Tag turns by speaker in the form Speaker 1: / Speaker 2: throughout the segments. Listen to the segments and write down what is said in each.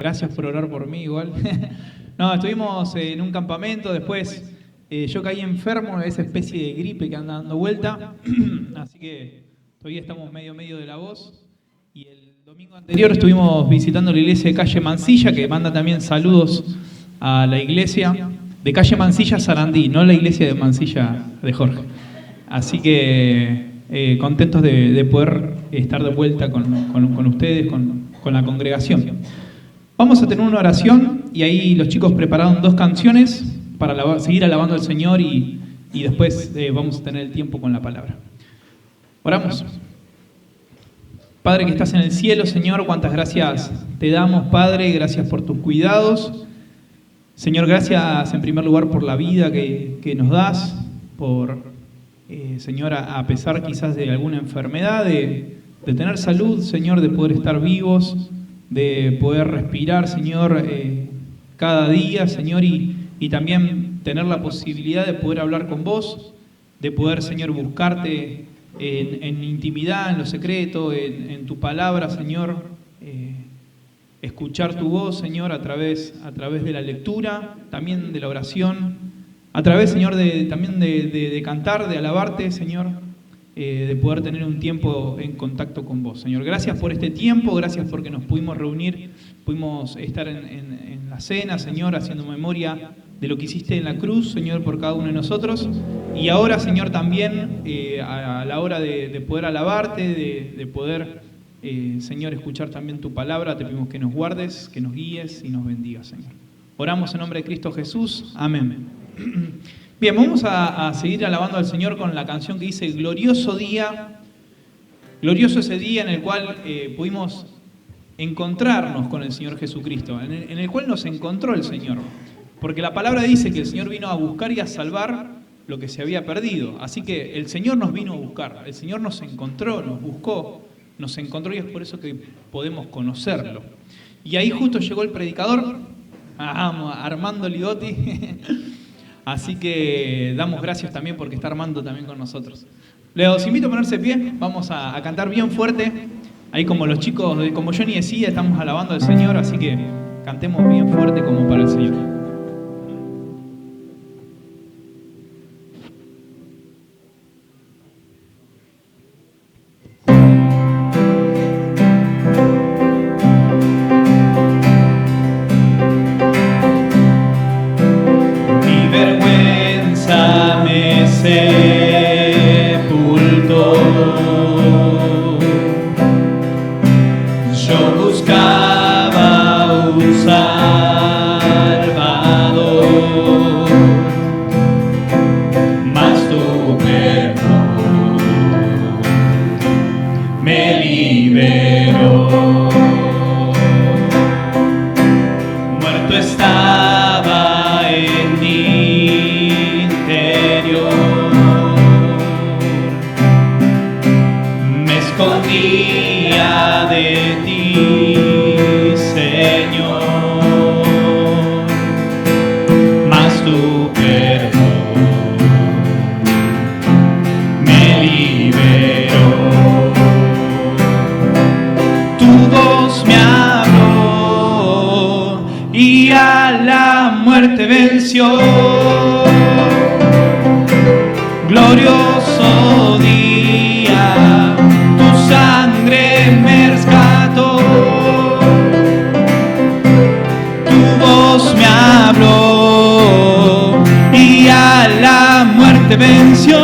Speaker 1: Gracias por orar por mí igual. No, estuvimos en un campamento, después yo caí enfermo de esa especie de gripe que anda dando vuelta, así que todavía estamos medio de la voz. Y el domingo anterior estuvimos visitando la iglesia de Calle Mansilla, que manda también saludos a la iglesia de Calle Mansilla Sarandí, no la iglesia de Mansilla de Jorge. Así que contentos de poder estar de vuelta con ustedes, con la congregación. Vamos a tener una oración y ahí los chicos prepararon 2 canciones para seguir alabando al Señor y después vamos a tener el tiempo con la palabra. Oramos. Padre que estás en el cielo, Señor, cuántas gracias te damos, Padre, gracias por tus cuidados. Señor, gracias en primer lugar por la vida que nos das, por, Señor, a pesar quizás de alguna enfermedad, de tener salud, Señor, de poder estar vivos, de poder respirar, Señor, cada día, Señor, y también tener la posibilidad de poder hablar con vos, de poder, Señor, buscarte en intimidad, en lo secreto, en tu palabra, Señor, escuchar tu voz, Señor, a través de la lectura, también de la oración, a través, Señor, también de cantar, de alabarte, Señor, de poder tener un tiempo en contacto con vos, Señor. Gracias por este tiempo, gracias porque nos pudimos reunir, pudimos estar en la cena, Señor, haciendo memoria de lo que hiciste en la cruz, Señor, por cada uno de nosotros. Y ahora, Señor, también a la hora de poder alabarte, de poder, Señor, escuchar también tu palabra, te pedimos que nos guardes, que nos guíes y nos bendigas, Señor. Oramos en nombre de Cristo Jesús. Amén. Bien, vamos a seguir alabando al Señor con la canción que dice Glorioso día. Glorioso ese día en el cual pudimos encontrarnos con el Señor Jesucristo, en el cual nos encontró el Señor. Porque la palabra dice que el Señor vino a buscar y a salvar lo que se había perdido. Así que el Señor nos vino a buscar, el Señor nos encontró, nos buscó, nos encontró y es por eso que podemos conocerlo. Y ahí justo llegó el predicador, Armando Ligotti. Así que damos gracias también porque está Armando también con nosotros. Les invito a ponerse de pie, vamos a cantar bien fuerte. Ahí como los chicos, como Johnny decía, estamos alabando al Señor, así que cantemos bien fuerte como para el Señor. Glorioso día, tu sangre me rescató, tu voz me habló y a la muerte venció.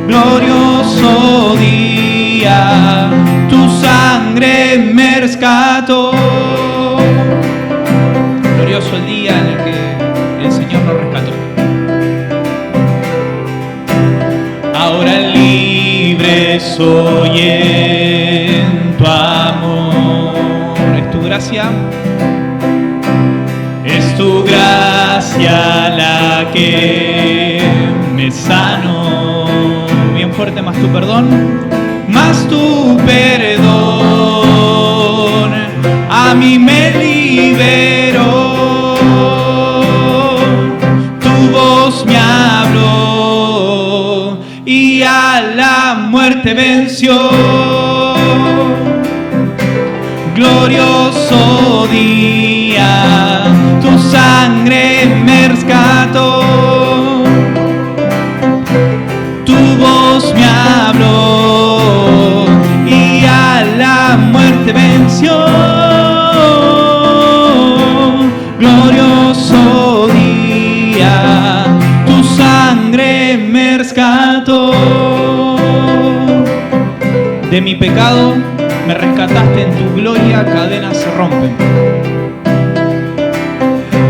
Speaker 1: Glorioso día, tu sangre me rescató. Glorioso el día en el que el Señor nos rescató. Ahora libre soy en tu amor. Es tu gracia. Es tu gracia la que me sanó. Bien fuerte, más tu perdón. Más tu perdón a mí me liberó. Tu voz me habló y a la muerte venció. glorioso día, tu sangre me rescató, tu voz me habló y a la muerte venció. Glorioso día, tu sangre me rescató. De mi pecado me rescataste, en tu gloria cadenas se rompen.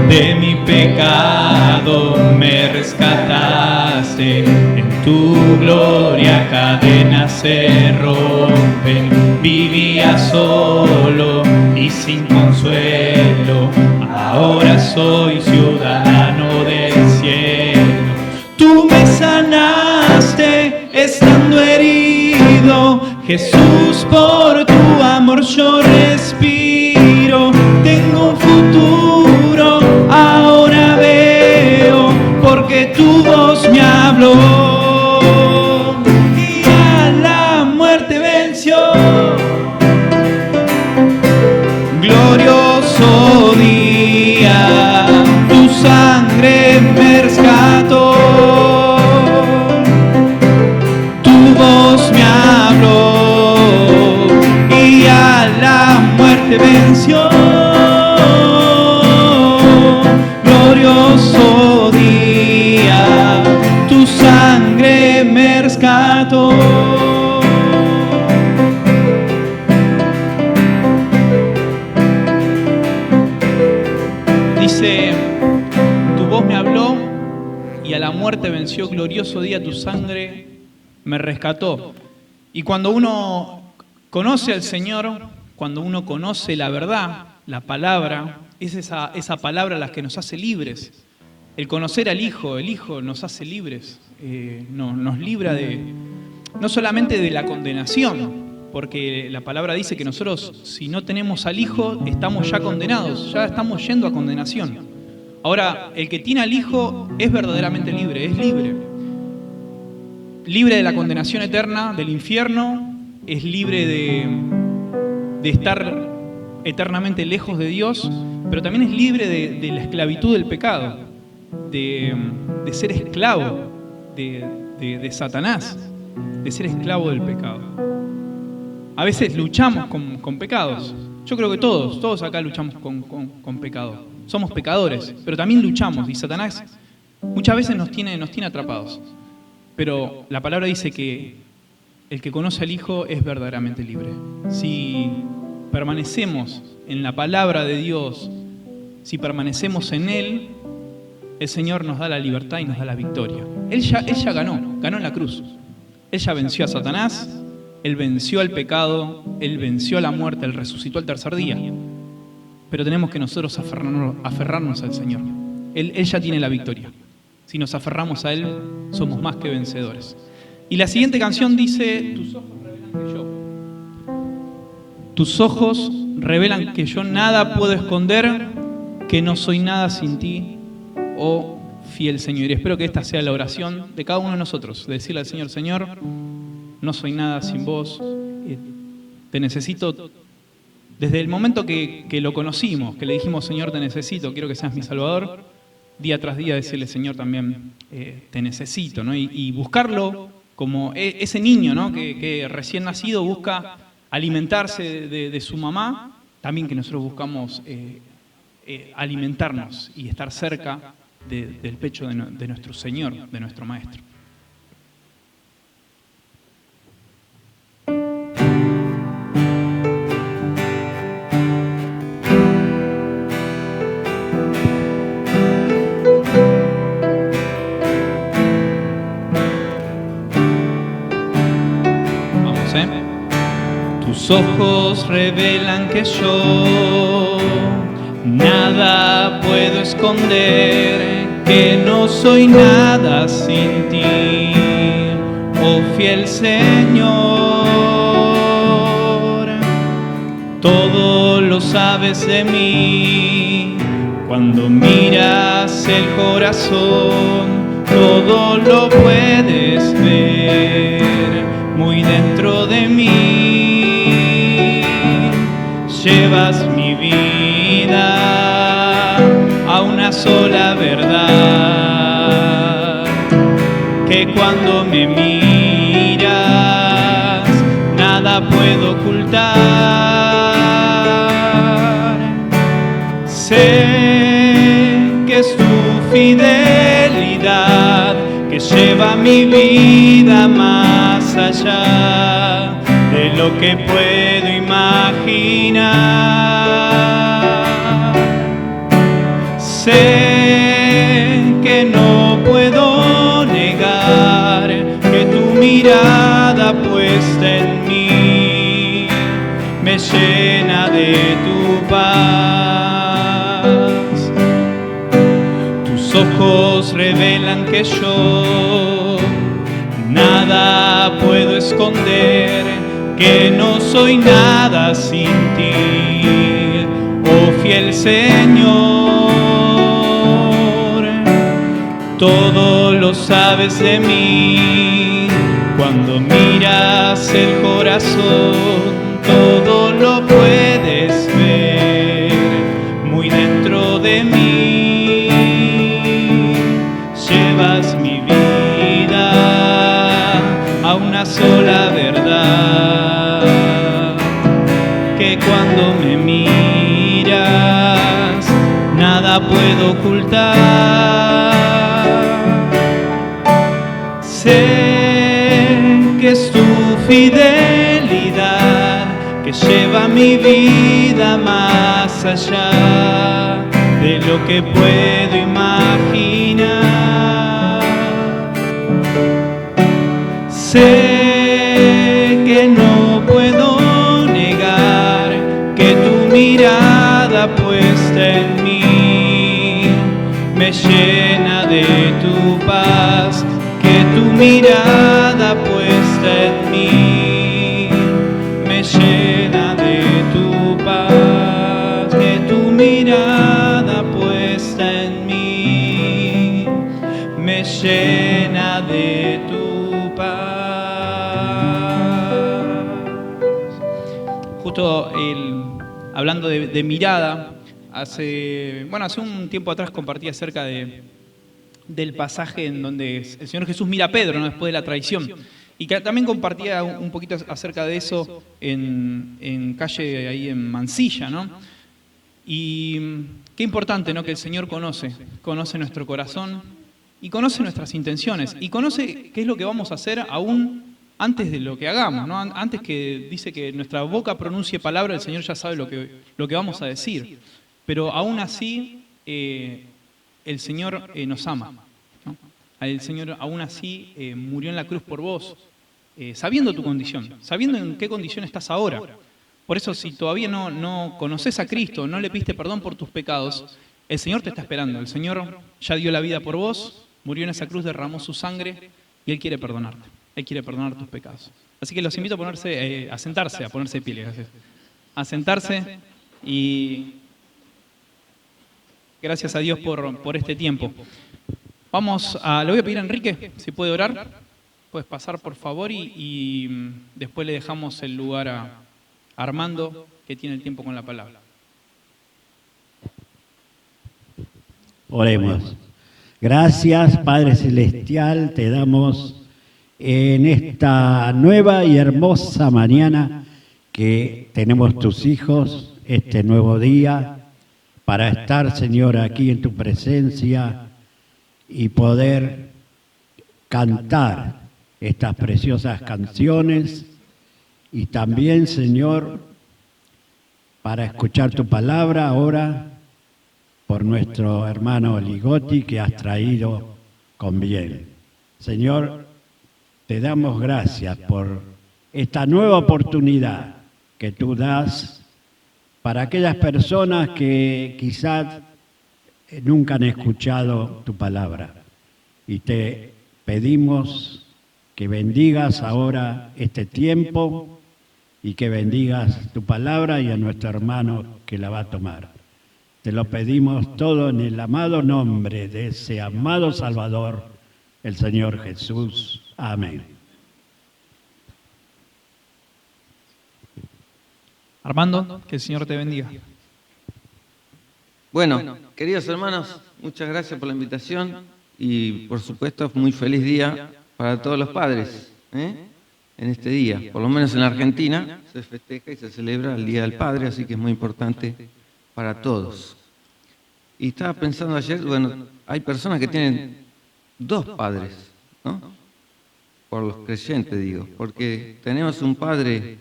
Speaker 1: De mi pecado me rescataste, en tu gloria cadenas se rompen. Vivía solo y sin consuelo, ahora soy ciudadano del cielo. Tú me sanaste estando herido, Jesús, por tu amor yo respiro. Tengo un futuro, ahora veo, porque tu voz me habló y a la muerte venció. Glorioso día, tu sangre me rescató, tu voz me habló y a la muerte venció. Glorioso día, tu sangre me rescató. Dice, tu voz me habló y a la muerte venció. Glorioso día, tu sangre me rescató. Y cuando uno conoce al Señor, cuando uno conoce la verdad, la palabra, es esa palabra la que nos hace libres. El conocer al Hijo, el Hijo nos hace libres, nos libra no solamente de la condenación, porque la palabra dice que nosotros, si no tenemos al Hijo, estamos ya condenados, ya estamos yendo a condenación. Ahora, el que tiene al Hijo es verdaderamente libre, es libre. Libre de la condenación eterna, del infierno, es libre de estar eternamente lejos de Dios, pero también es libre de la esclavitud del pecado, de ser esclavo de Satanás, de ser esclavo del pecado. A veces luchamos con pecados. Yo creo que todos acá luchamos con pecado. Somos pecadores, pero también luchamos, y Satanás muchas veces nos tiene atrapados. Pero la palabra dice que el que conoce al Hijo es verdaderamente libre. Si permanecemos en la palabra de Dios, si permanecemos en Él, el Señor nos da la libertad y nos da la victoria. Él ya ganó en la cruz. Él ya venció a Satanás, Él venció al pecado, Él venció a la muerte, Él resucitó al tercer día. Pero tenemos que nosotros aferrarnos al Señor. Él ya tiene la victoria. Si nos aferramos a Él, somos más que vencedores. Y la siguiente canción dice, tus ojos revelan que yo. Tus ojos revelan que yo nada puedo esconder, que no soy nada sin ti, oh fiel Señor. Y espero que esta sea la oración de cada uno de nosotros, de decirle al Señor, Señor, no soy nada sin vos, te necesito. Desde el momento que lo conocimos, que le dijimos, Señor, te necesito, quiero que seas mi Salvador, día tras día decirle, Señor, también te necesito, ¿no? Y buscarlo como ese niño, ¿no? que recién nacido busca alimentarse de su mamá, también que nosotros buscamos alimentarnos y estar cerca del pecho de nuestro Señor, de nuestro Maestro. Tus ojos revelan que yo nada puedo esconder, que no soy nada sin ti, oh fiel Señor. Todo lo sabes de mí, cuando miras el corazón, todo lo puedes ver muy dentro de mí. llevas mi vida a una sola verdad, que cuando me miras nada puedo ocultar. Sé que es tu fidelidad que lleva mi vida más allá de lo que puedo imaginar. Sé que no puedo negar que tu mirada puesta en mí me llena de tu paz. Tus ojos revelan que yo nada puedo esconder, que no soy nada sin ti, oh fiel Señor. Todo lo sabes de mí, cuando miras el corazón, todo lo puedes ver muy dentro de mí. Llevas mi vida a una sola verdad, que cuando me miras nada puedo ocultar. Sé que es tu fidelidad que lleva mi vida más allá de lo que puedo imaginar. Sé que no puedo negar que tu mirada puesta en mí me llena de tu paz, que tu mirada puesta en mí me llena de tu paz, que tu mirada puesta en mí me llena de tu paz. Justo hablando de mirada, hace un tiempo atrás compartí acerca del pasaje en donde el Señor Jesús mira a Pedro, ¿no?, después de la traición. Y que también compartía un poquito acerca de eso en calle ahí en Mansilla, ¿no? Y qué importante, ¿no?, que el Señor conoce nuestro corazón y conoce nuestras intenciones y conoce qué es lo que vamos a hacer aún antes de lo que hagamos, ¿no? Antes que dice que nuestra boca pronuncie palabra, el Señor ya sabe lo que vamos a decir. Pero aún así, el Señor nos ama, ¿no? El Señor aún así murió en la cruz por vos, sabiendo tu condición, sabiendo en qué condición estás ahora. Por eso, si todavía no conoces a Cristo, no le pediste perdón por tus pecados, el Señor te está esperando. El Señor ya dio la vida por vos, murió en esa cruz, derramó su sangre y Él quiere perdonarte. Él quiere perdonar tus pecados. Así que los invito a ponerse de pie, gracias. A sentarse y gracias a Dios por este tiempo. Le voy a pedir a Enrique si puede orar. Puedes pasar, por favor, y después le dejamos el lugar a Armando, que tiene el tiempo con la palabra.
Speaker 2: Oremos. Gracias, Padre Celestial, te damos en esta nueva y hermosa mañana que tenemos tus hijos, este nuevo día, para estar, Señor, aquí en tu presencia y poder cantar estas preciosas canciones y también, Señor, para escuchar tu palabra ahora por nuestro hermano Ligotti que has traído con bien. Señor, te damos gracias por esta nueva oportunidad que tú das para aquellas personas que quizás nunca han escuchado tu palabra. Y te pedimos que bendigas ahora este tiempo y que bendigas tu palabra y a nuestro hermano que la va a tomar. Te lo pedimos todo en el amado nombre de ese amado Salvador, el Señor Jesús. Amén.
Speaker 1: Armando, que el Señor te bendiga.
Speaker 3: Bueno, queridos hermanos, muchas gracias por la invitación y por supuesto muy feliz día para todos los padres en este día. Por lo menos en la Argentina se festeja y se celebra el Día del Padre, así que es muy importante para todos. Y estaba pensando ayer, bueno, hay personas que tienen dos padres, ¿no? Por los creyentes digo, porque tenemos un padre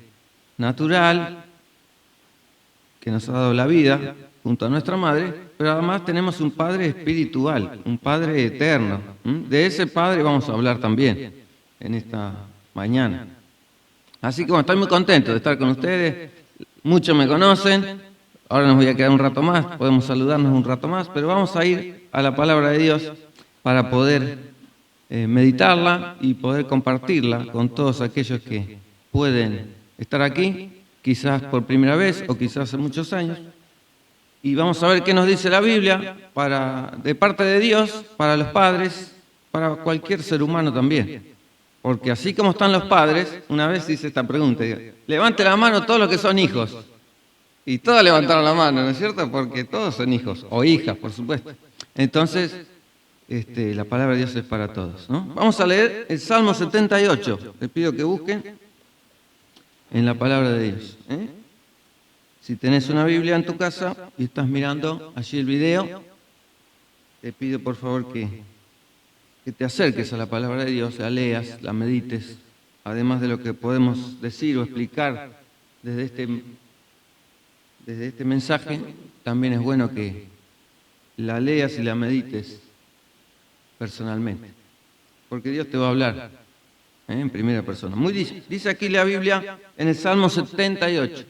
Speaker 3: natural que nos ha dado la vida junto a nuestra madre, pero además tenemos un padre espiritual, un padre eterno. De ese padre vamos a hablar también en esta mañana. Así que bueno, estoy muy contento de estar con ustedes, muchos me conocen, ahora nos voy a quedar un rato más, podemos saludarnos un rato más, pero vamos a ir a la palabra de Dios para poder meditarla y poder compartirla con todos aquellos que pueden estar aquí, quizás por primera vez o quizás hace muchos años. Y vamos a ver qué nos dice la Biblia de parte de Dios, para los padres, para cualquier ser humano también. Porque así como están los padres, una vez hice esta pregunta, levante la mano todos los que son hijos. Y todos levantaron la mano, ¿no es cierto? Porque todos son hijos, o hijas, por supuesto. Entonces, la palabra de Dios es para todos, ¿no? Vamos a leer el Salmo 78. Les pido que busquen en la palabra de Dios. Si tenés una Biblia en tu casa y estás mirando allí el video, te pido por favor que te acerques a la palabra de Dios, la leas, la medites, además de lo que podemos decir o explicar desde este mensaje, también es bueno que la leas y la medites personalmente, porque Dios te va a hablar en primera persona. Dice aquí la Biblia en el Salmo 78.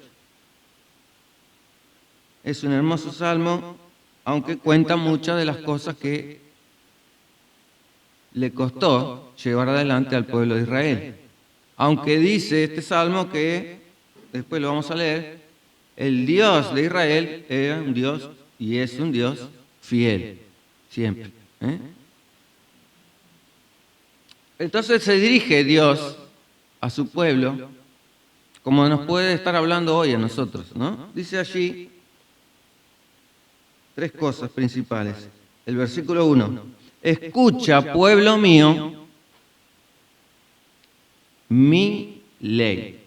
Speaker 3: Es un hermoso salmo, aunque cuenta muchas de las cosas que le costó llevar adelante al pueblo de Israel. Aunque dice este salmo que, después lo vamos a leer, el Dios de Israel era un Dios y es un Dios fiel, siempre. Entonces se dirige Dios a su pueblo, como nos puede estar hablando hoy a nosotros, ¿no? Dice allí tres cosas principales. El versículo 1. Escucha, pueblo mío, mi ley.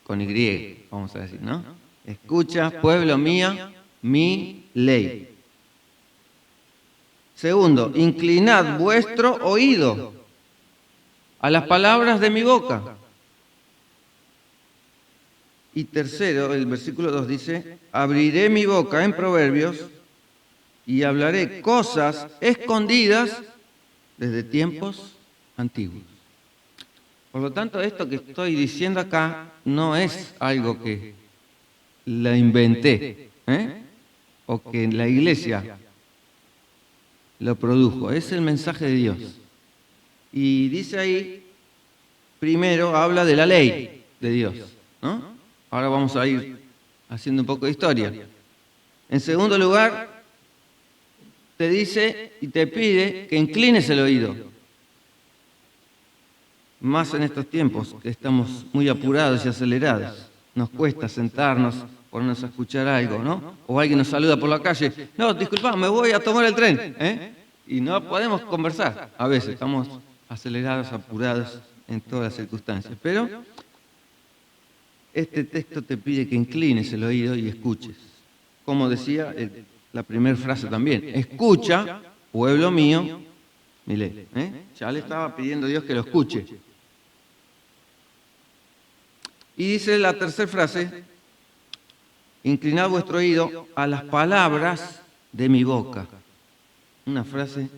Speaker 3: Con Y, vamos a decir, ¿no? Escucha, pueblo mío, mi ley. Segundo, inclinad vuestro oído a las palabras de mi boca. Y tercero, el versículo 2 dice, abriré mi boca en proverbios y hablaré cosas escondidas desde tiempos antiguos. Por lo tanto, esto que estoy diciendo acá no es algo que la inventé, o que la iglesia lo produjo, es el mensaje de Dios. Y dice ahí, primero habla de la ley de Dios, ¿no? Ahora vamos a ir haciendo un poco de historia. En segundo lugar, te dice y te pide que inclines el oído. Más en estos tiempos, que estamos muy apurados y acelerados. Nos cuesta sentarnos, ponernos a escuchar algo, ¿no? O alguien nos saluda por la calle. No, disculpa, me voy a tomar el tren. Y no podemos conversar. A veces estamos acelerados, apurados en todas las circunstancias. Pero este texto te pide que inclines el oído y escuches. Como decía la primera frase también. Escucha, pueblo mío, mi ley. Ya le estaba pidiendo a Dios que lo escuche. Y dice la tercera frase, inclinad vuestro oído a las palabras de mi boca. Una frase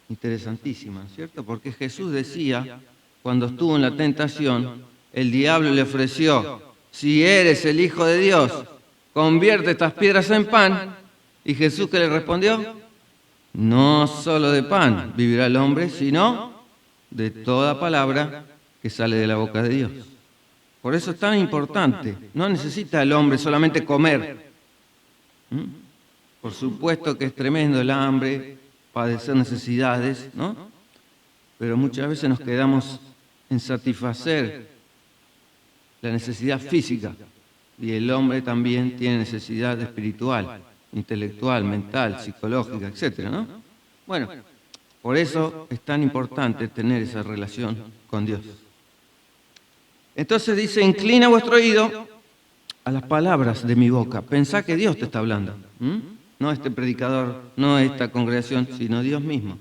Speaker 3: interesantísima, ¿cierto? Porque Jesús decía, cuando estuvo en la tentación, el diablo le ofreció, si eres el Hijo de Dios, convierte estas piedras en pan. ¿Y Jesús qué le respondió? No solo de pan vivirá el hombre, sino de toda palabra que sale de la boca de Dios. Por eso es tan importante. No necesita el hombre solamente comer. Por supuesto que es tremendo el hambre, padecer necesidades, ¿no? Pero muchas veces nos quedamos en satisfacer la necesidad física y el hombre también tiene necesidad espiritual, intelectual, mental, psicológica, etcétera, ¿no? Bueno, por eso es tan importante tener esa relación con Dios. Entonces dice, inclina vuestro oído a las palabras de mi boca. Pensá que Dios te está hablando. No este predicador, no esta congregación, sino Dios mismo.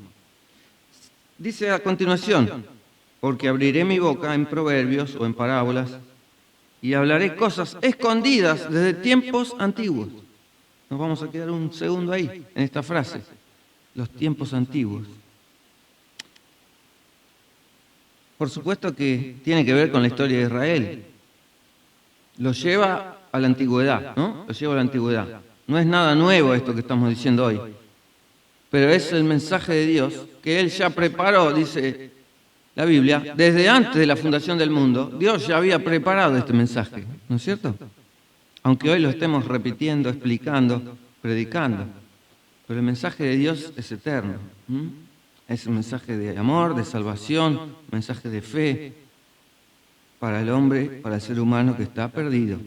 Speaker 3: Dice a continuación, porque abriré mi boca en proverbios o en parábolas y hablaré cosas escondidas desde tiempos antiguos. Nos vamos a quedar un segundo ahí, en esta frase, los tiempos antiguos. Por supuesto que tiene que ver con la historia de Israel. Lo lleva a la antigüedad, ¿no? Lo lleva a la antigüedad. No es nada nuevo esto que estamos diciendo hoy. Pero es el mensaje de Dios que Él ya preparó, dice la Biblia, desde antes de la fundación del mundo. Dios ya había preparado este mensaje, ¿no es cierto? Aunque hoy lo estemos repitiendo, explicando, predicando. Pero el mensaje de Dios es eterno. Es un mensaje de amor, de salvación, un mensaje de fe para el hombre, para el ser humano que está perdido,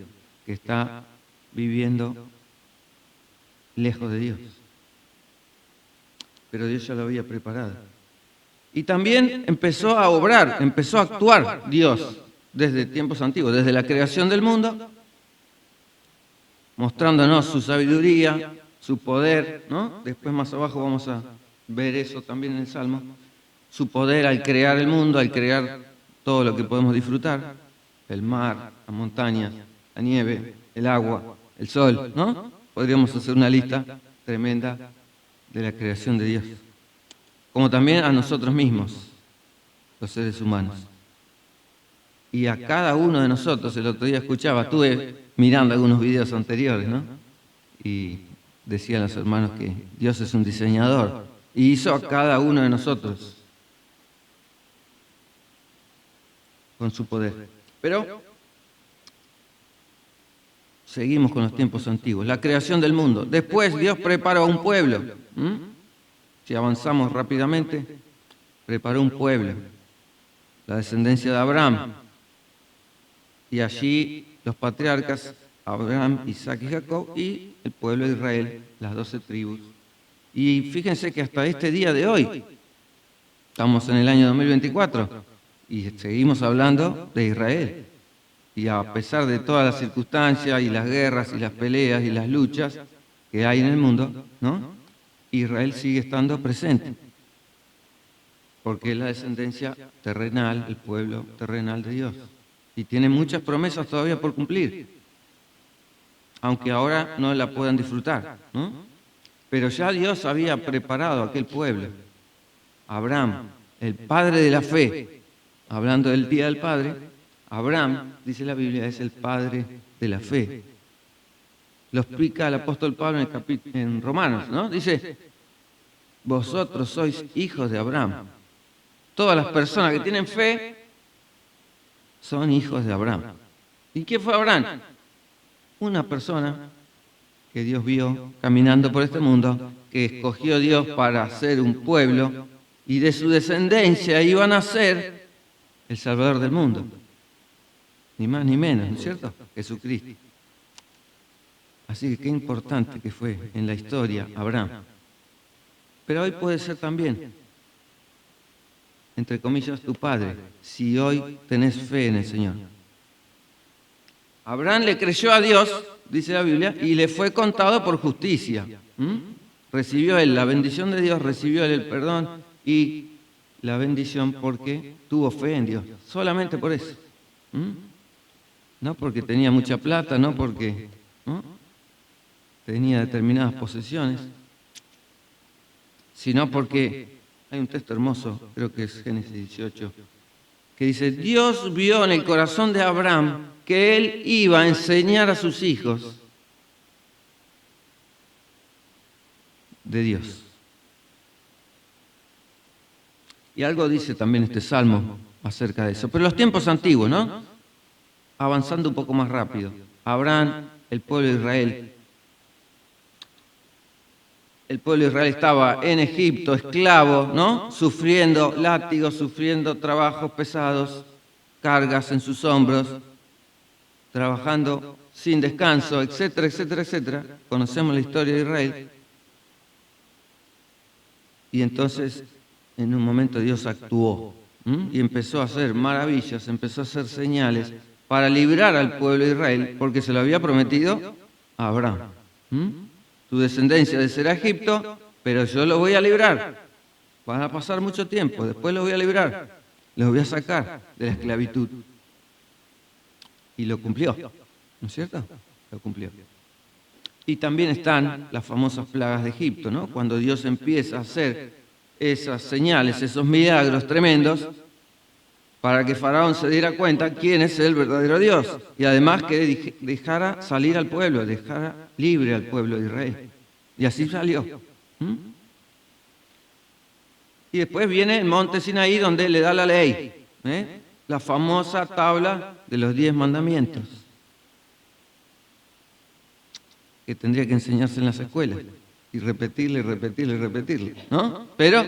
Speaker 3: que está viviendo lejos de Dios. Pero Dios ya lo había preparado. Y también empezó a obrar, empezó a actuar Dios desde tiempos antiguos, desde la creación del mundo, mostrándonos su sabiduría, su poder, ¿no? Después más abajo vamos a ver eso también en el Salmo, su poder al crear el mundo, al crear todo lo que podemos disfrutar, el mar, las montañas, la nieve, el agua, el sol, ¿no? Podríamos hacer una lista tremenda de la creación de Dios. Como también a nosotros mismos, los seres humanos. Y a cada uno de nosotros, el otro día escuchaba, estuve mirando algunos videos anteriores, ¿no? Y decían los hermanos que Dios es un diseñador. Y hizo a cada uno de nosotros con su poder. Pero seguimos con los tiempos antiguos. La creación del mundo. Después Dios preparó un pueblo. Si avanzamos rápidamente, preparó un pueblo. La descendencia de Abraham. Y allí los patriarcas, Abraham, Isaac y Jacob, y el pueblo de Israel, las 12 tribus. Y fíjense que hasta este día de hoy, estamos en el año 2024, y seguimos hablando de Israel. Y a pesar de todas las circunstancias y las guerras y las peleas y las luchas que hay en el mundo, ¿no? Israel sigue estando presente. Porque es la descendencia terrenal, el pueblo terrenal de Dios. Y tiene muchas promesas todavía por cumplir. Aunque ahora no la puedan disfrutar, ¿no? Pero ya Dios había preparado a aquel pueblo. Abraham, el padre de la fe, hablando del Día del Padre, Abraham, dice la Biblia, es el padre de la fe. Lo explica el apóstol Pablo en Romanos, ¿no? Dice, vosotros sois hijos de Abraham. Todas las personas que tienen fe son hijos de Abraham. ¿Y quién fue Abraham? Una persona que Dios vio caminando por este mundo, que escogió Dios para ser un pueblo, y de su descendencia iba a nacer el Salvador del mundo. Ni más ni menos, ¿no es cierto? Jesucristo. Así que qué importante que fue en la historia Abraham. Pero hoy puede ser también, entre comillas, tu padre, si hoy tenés fe en el Señor. Abraham le creyó a Dios, dice la Biblia, y le fue contado por justicia. Recibió él la bendición de Dios, recibió él el perdón y la bendición porque tuvo fe en Dios. Solamente por eso. No porque tenía mucha plata, no porque tenía determinadas posesiones, sino porque hay un texto hermoso, creo que es Génesis 18, que dice, Dios vio en el corazón de Abraham que él iba a enseñar a sus hijos de Dios. Y algo dice también este salmo acerca de eso. Pero los tiempos antiguos, ¿no? Avanzando un poco más rápido. Abraham, el pueblo de Israel. El pueblo de Israel estaba en Egipto, esclavo, ¿no? Sufriendo látigos, sufriendo trabajos pesados, cargas en sus hombros, trabajando sin descanso, etcétera, etcétera, etcétera. Conocemos la historia de Israel. Y entonces, en un momento Dios actuó y empezó a hacer maravillas, empezó a hacer señales para librar al pueblo de Israel, porque se lo había prometido a Abraham. Tu descendencia de será Egipto, pero yo lo voy a librar. Van a pasar mucho tiempo, después los voy a librar. Los voy a sacar de la esclavitud. Y lo cumplió, ¿no es cierto? Lo cumplió. Y también están las famosas plagas de Egipto, ¿no? Cuando Dios empieza a hacer esas señales, esos milagros tremendos, para que Faraón se diera cuenta quién es el verdadero Dios. Y además que dejara salir al pueblo, dejara libre al pueblo de Israel. Y así salió. Y después viene el monte Sinaí, donde le da la ley, la famosa tabla de los 10 mandamientos, que tendría que enseñarse en las escuelas, y repetirle, ¿no? Pero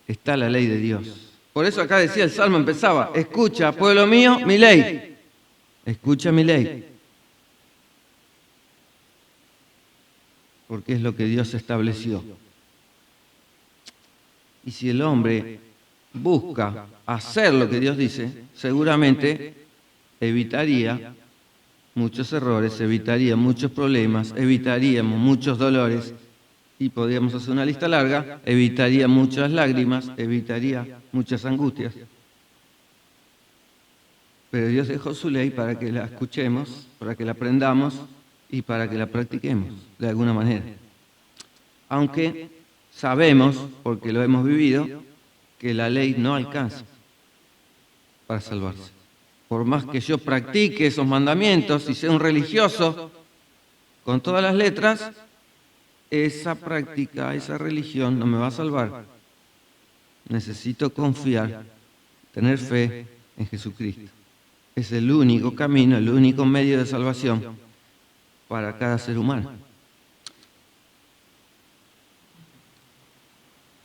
Speaker 3: está la ley de Dios. Por eso acá decía el Salmo, empezaba, escucha, pueblo mío, mi ley. Escucha mi ley. Porque es lo que Dios estableció. Y si el hombre busca hacer lo que Dios dice, seguramente evitaría muchos errores, evitaría muchos problemas, evitaríamos muchos dolores, y podríamos hacer una lista larga, evitaría muchas lágrimas, evitaría muchas angustias. Pero Dios dejó su ley para que la escuchemos, para que la aprendamos y para que la practiquemos de alguna manera. Aunque sabemos, porque lo hemos vivido, que la ley no alcanza para salvarse. Por más que yo practique esos mandamientos y sea un religioso con todas las letras, esa práctica, esa religión no me va a salvar. Necesito confiar, tener fe en Jesucristo. Es el único camino, el único medio de salvación para cada ser humano.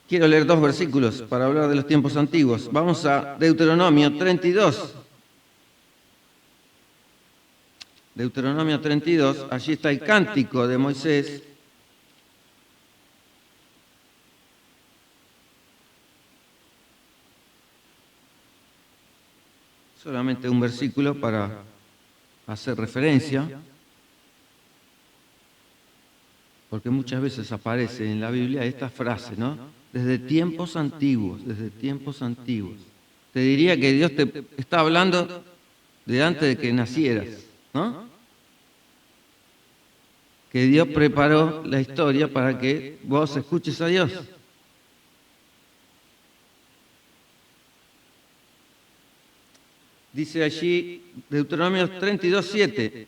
Speaker 3: Quiero leer 2 versículos para hablar de los tiempos antiguos. Vamos a Deuteronomio 32. Deuteronomio 32, allí está el cántico de Moisés. Solamente un versículo para hacer referencia, porque muchas veces aparece en la Biblia esta frase, ¿no? Desde tiempos antiguos, desde tiempos antiguos. Te diría que Dios te está hablando de antes de que nacieras, ¿no? Que Dios preparó la historia para que vos escuches a Dios. Dice allí, Deuteronomio 32:7,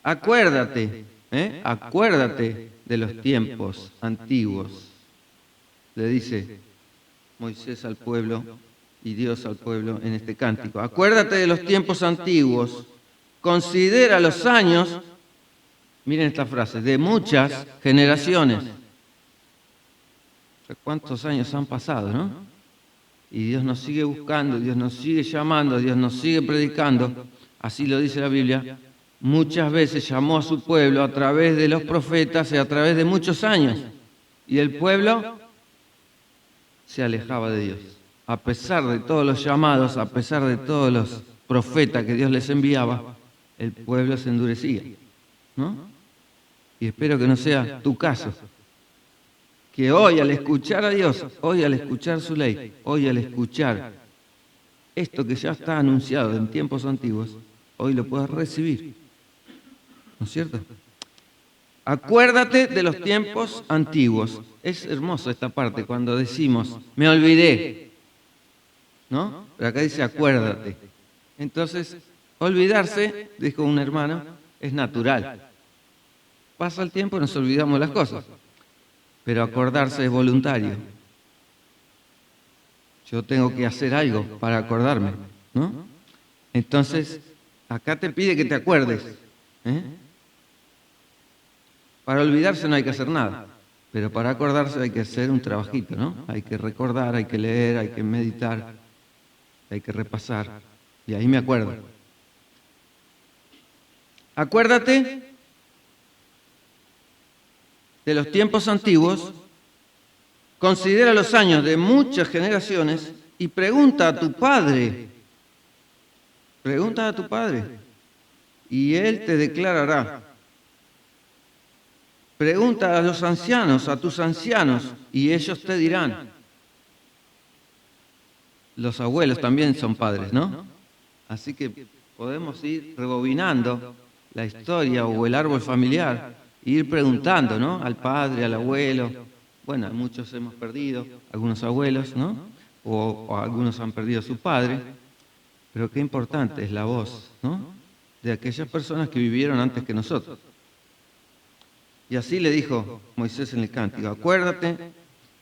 Speaker 3: acuérdate, acuérdate de los tiempos antiguos, le dice Moisés al pueblo y Dios al pueblo en este cántico. Acuérdate de los tiempos antiguos, considera los años, miren esta frase, de muchas generaciones. ¿Cuántos años han pasado, no? Y Dios nos sigue buscando, Dios nos sigue llamando, Dios nos sigue predicando. Así lo dice la Biblia. Muchas veces llamó a su pueblo a través de los profetas y a través de muchos años. Y el pueblo se alejaba de Dios. A pesar de todos los llamados, a pesar de todos los profetas que Dios les enviaba, el pueblo se endurecía, ¿no? Y espero que no sea tu caso. Que hoy al escuchar a Dios, hoy al escuchar su ley, hoy al escuchar esto que ya está anunciado en tiempos antiguos, hoy lo puedas recibir. ¿No es cierto? Acuérdate de los tiempos antiguos. Es hermoso esta parte cuando decimos, me olvidé, ¿no? Pero acá dice acuérdate. Entonces, olvidarse, dijo un hermano, es natural. Pasa el tiempo y nos olvidamos las cosas. Pero acordarse es voluntario. Yo tengo que hacer algo para acordarme, ¿no? Entonces, acá te pide que te acuerdes. Para olvidarse no hay que hacer nada, pero para acordarse hay que hacer un trabajito, ¿no? Hay que recordar, hay que leer, hay que meditar, hay que repasar. Y ahí me acuerdo. Acuérdate de los tiempos antiguos, considera los años de muchas generaciones y pregunta a tu padre. Pregunta a tu padre y él te declarará. Pregunta a los ancianos, a tus ancianos, y ellos te dirán. Los abuelos también son padres, ¿no? Así que podemos ir rebobinando la historia o el árbol familiar e ir preguntando, ¿no? Al padre, al abuelo. Bueno, muchos hemos perdido, algunos abuelos, ¿no? O algunos han perdido a su padre. Pero qué importante es la voz, ¿no? De aquellas personas que vivieron antes que nosotros. Y así le dijo Moisés en el cántico, acuérdate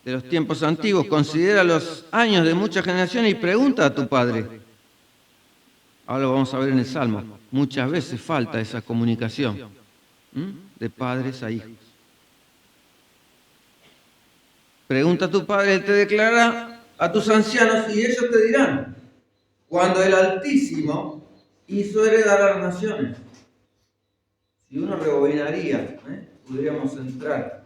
Speaker 3: de los tiempos antiguos, considera los años de muchas generaciones y pregunta a tu padre. Ahora lo vamos a ver en el Salmo. Muchas veces falta esa comunicación de padres a hijos. Pregunta a tu padre, él te declarará, a tus ancianos y ellos te dirán, cuando el Altísimo hizo heredar a las naciones. Si uno rebobinaría, podríamos entrar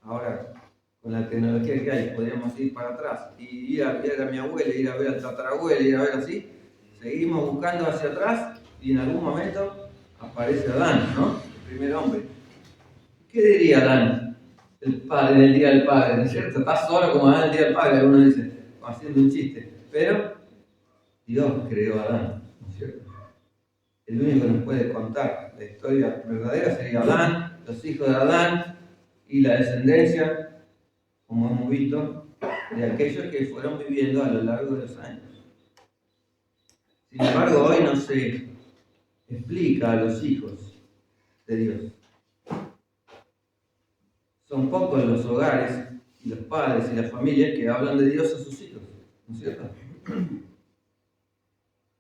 Speaker 3: ahora con la tecnología que hay, podríamos ir para atrás y ir a ver a mi abuela, ir a ver al tatarabuelo, ir a ver así. Seguimos buscando hacia atrás y en algún momento aparece Adán, ¿no? El primer hombre. ¿Qué diría Adán? El padre, en el día del padre, ¿no es cierto? Está solo como Adán el día del padre, algunos dicen, haciendo un chiste. Pero Dios creó a Adán, ¿no es cierto? El único que nos puede contar la historia verdadera sería Adán, los hijos de Adán y la descendencia, como hemos visto, de aquellos que fueron viviendo a lo largo de los años. Sin embargo, hoy no se explica a los hijos de Dios. Son pocos los hogares y los padres y las familias que hablan de Dios a sus hijos, ¿no es cierto?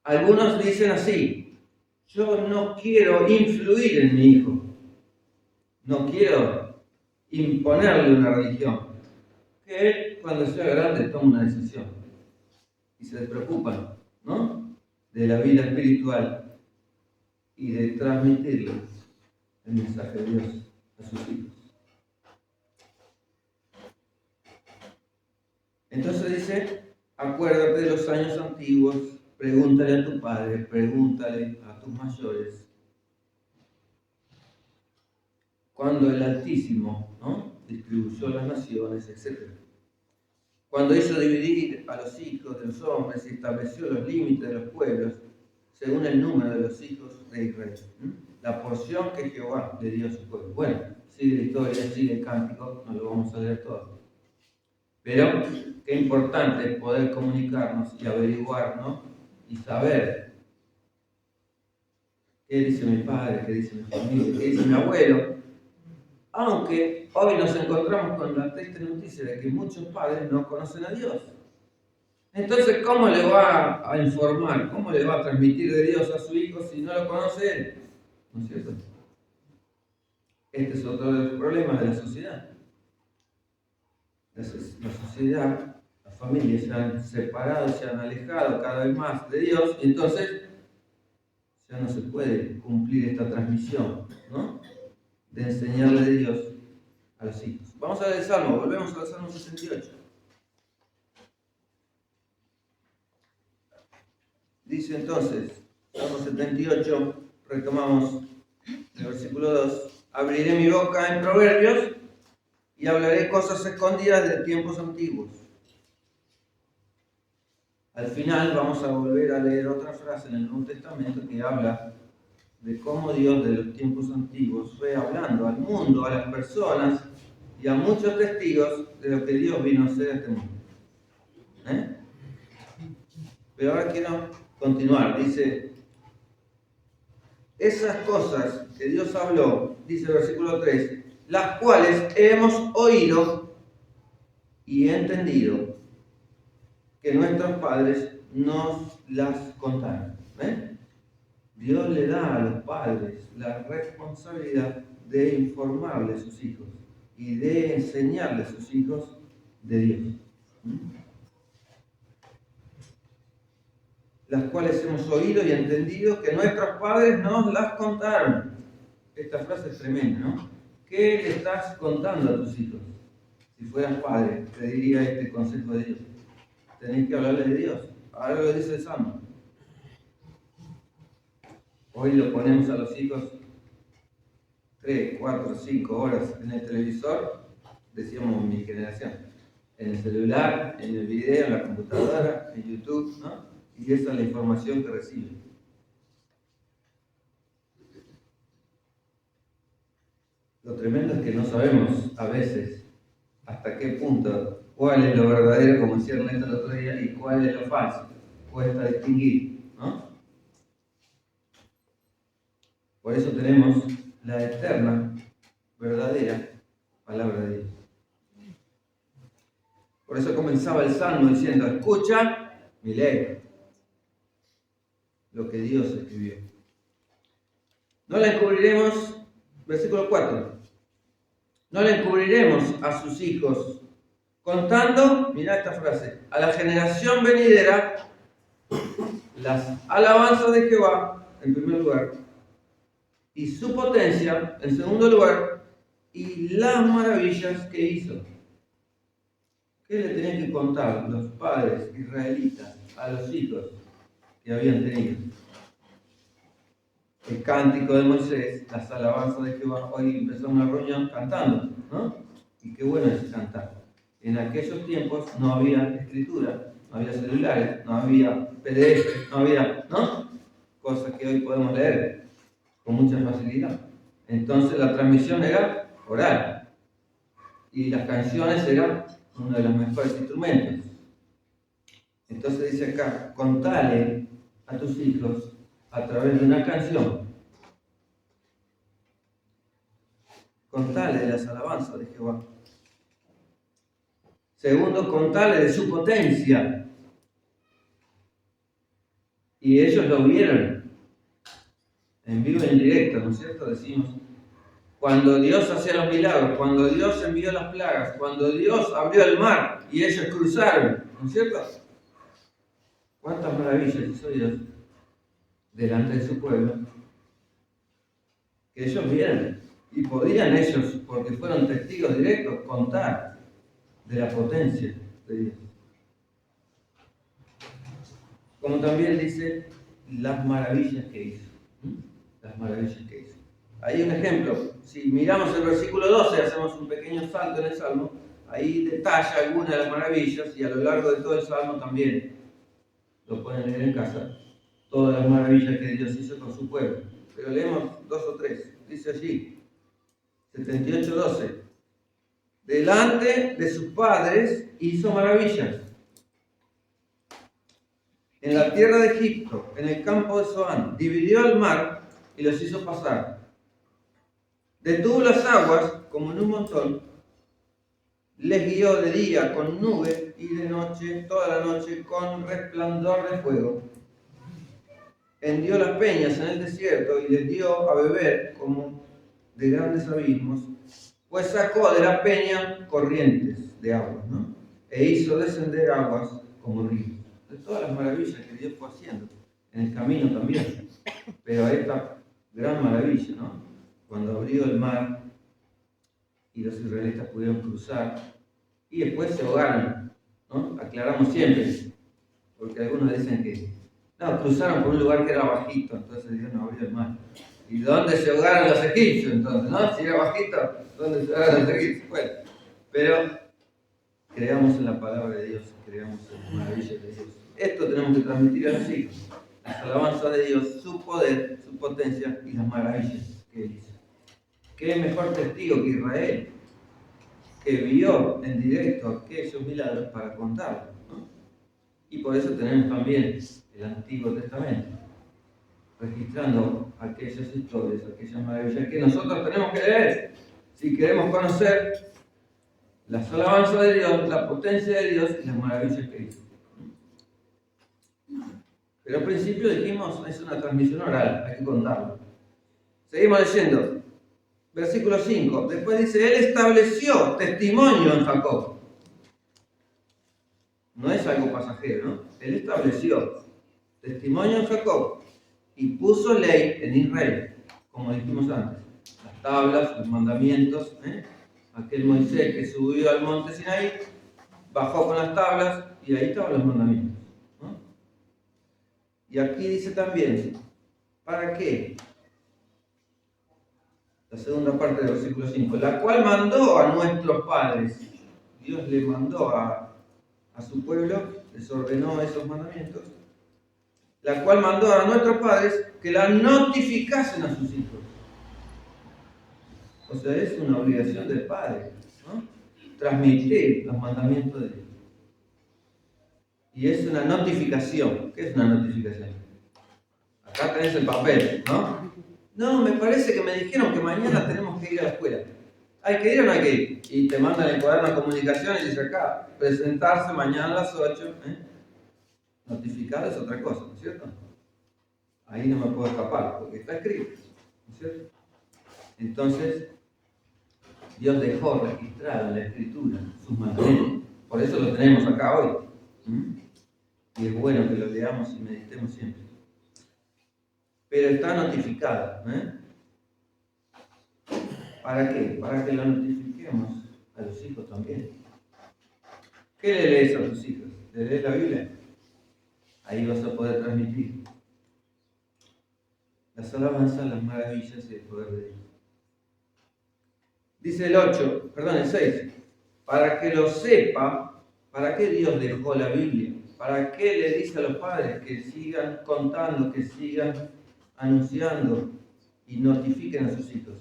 Speaker 3: Algunos dicen así, yo no quiero influir en mi hijo, no quiero imponerle una religión, que él cuando sea grande tome una decisión y se despreocupan, ¿no? De la vida espiritual y de transmitirle el mensaje de Dios a sus hijos. Entonces dice, acuérdate de los años antiguos, pregúntale a tu padre, pregúntale a tus mayores. Cuando el Altísimo, ¿no?, distribuyó las naciones, etc. Cuando hizo dividir a los hijos de los hombres y estableció los límites de los pueblos, según el número de los hijos de Israel. La porción que Jehová le dio a su pueblo. Bueno, sigue la historia, sigue el cántico, no lo vamos a leer todo. Pero qué importante es poder comunicarnos y averiguar, ¿no?, y saber qué dice mi padre, qué dice mi familia, qué dice mi abuelo. Aunque hoy nos encontramos con la triste noticia de que muchos padres no conocen a Dios. Entonces, ¿cómo le va a informar? ¿Cómo le va a transmitir de Dios a su hijo si no lo conoce él? ¿No es cierto? Este es otro de los problemas de la sociedad. La sociedad, las familias se han separado, se han alejado cada vez más de Dios, y entonces ya no se puede cumplir esta transmisión, ¿no?, de enseñarle de Dios a los hijos. Vamos a ver el Salmo, volvemos al Salmo 68. Dice entonces, Salmo 78, retomamos el versículo 2, abriré mi boca en proverbios y hablaré cosas escondidas de tiempos antiguos. Al final vamos a volver a leer otra frase en el Nuevo Testamento que habla de cómo Dios de los tiempos antiguos fue hablando al mundo, a las personas y a muchos testigos de lo que Dios vino a hacer a este mundo. Pero ahora quiero continuar. Dice, esas cosas que Dios habló, dice el versículo 3, las cuales hemos oído y entendido que nuestros padres nos las contaron. Dios le da a los padres la responsabilidad de informarle a sus hijos y de enseñarle a sus hijos de Dios. las cuales hemos oído y entendido que nuestros padres nos las contaron. Esta frase es tremenda, ¿no? ¿Qué le estás contando a tus hijos? Si fueras padre, te diría este consejo de Dios. Tenés que hablarle de Dios. Ahora lo dice el Salmo. Hoy lo ponemos a los hijos 3, 4, 5 horas en el televisor, decíamos mi generación, en el celular, en el video, en la computadora, en YouTube, ¿no? Y esa es la información que reciben. Lo tremendo es que no sabemos a veces hasta qué punto, cuál es lo verdadero, como decía Ernesto el otro día, y cuál es lo falso. Cuesta distinguir, ¿no? Por eso tenemos la eterna, verdadera palabra de Dios. Por eso comenzaba el Salmo diciendo, escucha mi ley, lo que Dios escribió. No la encubriremos, versículo 4, no le encubriremos a sus hijos, contando, mirá esta frase, a la generación venidera, las alabanzas de Jehová, en primer lugar, y su potencia, en segundo lugar, y las maravillas que hizo. ¿Qué le tenían que contar los padres israelitas a los hijos que habían tenido? El cántico de Moisés, las alabanzas de Jehová. Hoy empezó una reunión cantando, ¿no? Y qué bueno es cantar. En aquellos tiempos no había escritura, no había celulares, no había PDF, no había, ¿no? Cosas que hoy podemos leer con mucha facilidad. Entonces la transmisión era oral y las canciones eran uno de los mejores instrumentos. Entonces dice acá, contale a tus hijos a través de una canción. Contale de las alabanzas de Jehová. Segundo, contale de su potencia. Y ellos lo vieron en vivo y en directo, ¿no es cierto? Decimos, cuando Dios hacía los milagros, cuando Dios envió las plagas, cuando Dios abrió el mar y ellos cruzaron, ¿no es cierto? ¿Cuántas maravillas hizo Dios delante de su pueblo? Que ellos vieron y podían ellos, porque fueron testigos directos, contar de la potencia de Dios. Como también dice, las maravillas que hizo. Las maravillas que hizo. Hay un ejemplo. Si miramos el versículo 12, hacemos un pequeño salto en el Salmo, ahí detalla algunas de las maravillas y a lo largo de todo el Salmo también, lo pueden leer en casa, todas las maravillas que Dios hizo con su pueblo. Pero leemos 2 o 3. Dice allí, 78:12. Delante de sus padres hizo maravillas. En la tierra de Egipto, en el campo de Zoán, dividió el mar y los hizo pasar. Detuvo las aguas como en un montón, les guió de día con nube y de noche, toda la noche, con resplandor de fuego. Hendió las peñas en el desierto y les dio a beber como de grandes abismos, pues sacó de la peña corrientes de agua, ¿no? E hizo descender aguas como ríos. De todas las maravillas que Dios fue haciendo, en el camino también. Pero esta gran maravilla, ¿no? Cuando abrió el mar y los israelitas pudieron cruzar y después se ahogaron, ¿no? Aclaramos siempre, porque algunos dicen que no, cruzaron por un lugar que era bajito, entonces Dios no abrió el mar. ¿Y dónde se ahogaron los egipcios entonces? ¿No? Si era bajito, ¿dónde se ahogaron los egipcios? Bueno, pero creamos en la palabra de Dios, creamos en las maravillas de Dios. Esto tenemos que transmitir a los hijos. Las alabanzas de Dios, su poder, su potencia y las maravillas que Él hizo. ¿Qué mejor testigo que Israel, que vio en directo aquellos milagros para contarlos, ¿no? Y por eso tenemos también el Antiguo Testamento, registrando aquellas historias, aquellas maravillas que nosotros tenemos que leer si queremos conocer las alabanzas de Dios, la potencia de Dios y las maravillas que hizo. Pero al principio dijimos, es una transmisión oral, hay que contarlo. Seguimos leyendo. Versículo 5. Después dice, Él estableció testimonio en Jacob. No es algo pasajero, ¿no? Él estableció testimonio en Jacob y puso ley en Israel, como dijimos antes. Las tablas, los mandamientos, aquel Moisés que subió al monte Sinaí, bajó con las tablas y ahí estaban los mandamientos, ¿no? Y aquí dice también, ¿para qué? La segunda parte del versículo 5, la cual mandó a nuestros padres. Dios le mandó a su pueblo, les ordenó esos mandamientos, la cual mandó a nuestros padres que la notificasen a sus hijos. O sea, es una obligación del padre, ¿no? Transmitir los mandamientos de Dios. Y es una notificación. ¿Qué es una notificación? Acá tenés el papel, ¿no? No, me parece que me dijeron que mañana tenemos que ir a la escuela. ¿Hay que ir o no hay que ir? Y te mandan el cuaderno de comunicación y dice acá, presentarse mañana a las 8. Notificar es otra cosa, ¿no es cierto? Ahí no me puedo escapar, porque está escrito, ¿no es cierto? Entonces, Dios dejó registrado en la Escritura sus mandamientos. Por eso lo tenemos acá hoy. Y es bueno que lo leamos y meditemos siempre. Pero está notificado. ¿Para qué? Para que lo notifiquemos a los hijos también. ¿Qué le lees a tus hijos? ¿Le lees la Biblia? Ahí vas a poder transmitir las alabanzas, las maravillas y el poder de Dios. Dice el 6, para que lo sepa, ¿para qué Dios dejó la Biblia? ¿Para qué le dice a los padres que sigan contando, que sigan anunciando y notifiquen a sus hijos?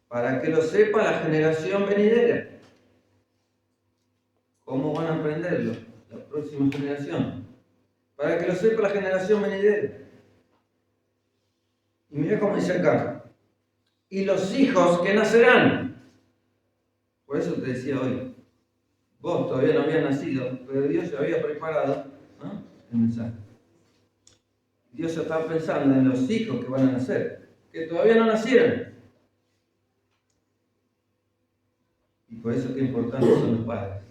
Speaker 3: Para que lo sepa la generación venidera. ¿Cómo van a aprenderlo? La próxima generación. Para que lo sepa la generación venidera. Y mira cómo dice acá. Y los hijos que nacerán. Por eso te decía hoy. Vos todavía no habías nacido, pero Dios ya había preparado, ¿no?, el mensaje. Dios ya estaba pensando en los hijos que van a nacer, que todavía no nacieron. Y por eso qué importantes son los padres.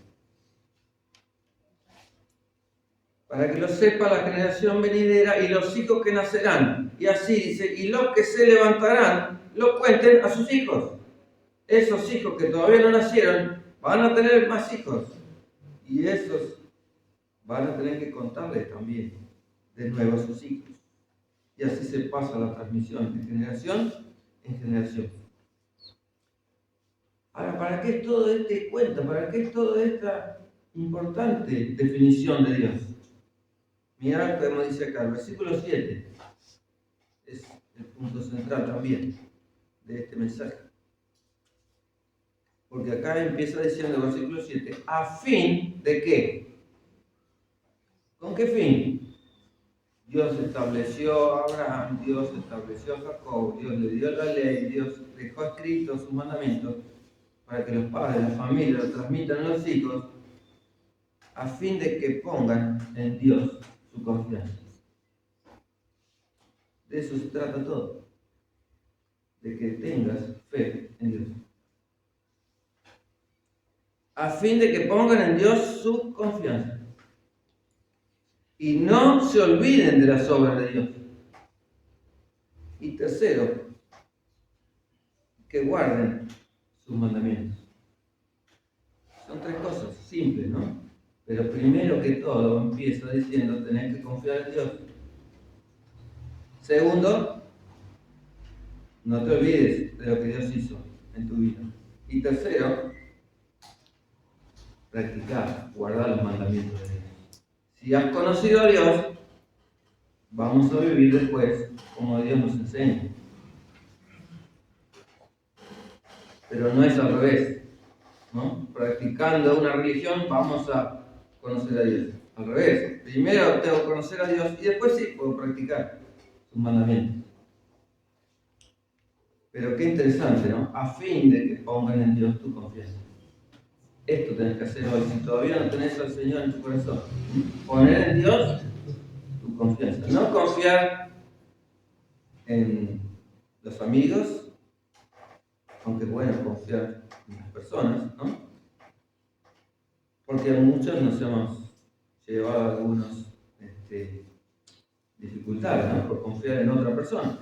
Speaker 3: Para que lo sepa la generación venidera y los hijos que nacerán. Y así dice, y los que se levantarán, lo cuenten a sus hijos. Esos hijos que todavía no nacieron, van a tener más hijos. Y esos van a tener que contarles también de nuevo a sus hijos. Y así se pasa la transmisión de generación en generación. Ahora, ¿para qué es todo este cuento? ¿Para qué es toda esta importante definición de Dios? Mirá como dice acá, el versículo 7 es el punto central también de este mensaje. Porque acá empieza diciendo el versículo 7, ¿a fin de qué? ¿Con qué fin? Dios estableció a Abraham, Dios estableció a Jacob, Dios le dio la ley, Dios dejó escritos sus mandamientos para que los padres, la familia lo transmitan a los hijos, a fin de que pongan en Dios su confianza. De eso se trata todo, de que tengas fe en Dios. A fin de que pongan en Dios su confianza. Y no se olviden de las obras de Dios. Y tercero, que guarden sus mandamientos. Son tres cosas simples, ¿no? Pero primero que todo empieza diciendo, tenés que confiar en Dios. Segundo, no te olvides de lo que Dios hizo en tu vida. Y tercero, practicar, guardar los mandamientos de Dios. Si has conocido a Dios, vamos a vivir después como Dios nos enseña. Pero no es al revés, ¿no? Practicando una religión vamos a conocer a Dios. Al revés, primero tengo que conocer a Dios y después sí puedo practicar sus mandamientos. Pero qué interesante, ¿no? A fin de que pongan en Dios tu confianza. Esto tenés que hacer hoy. Si todavía no tenés al Señor en tu corazón, poner en Dios tu confianza. No confiar en los amigos, aunque es bueno confiar en las personas, ¿no? Porque a muchos nos hemos llevado algunos dificultades, ¿no? Por confiar en otra persona.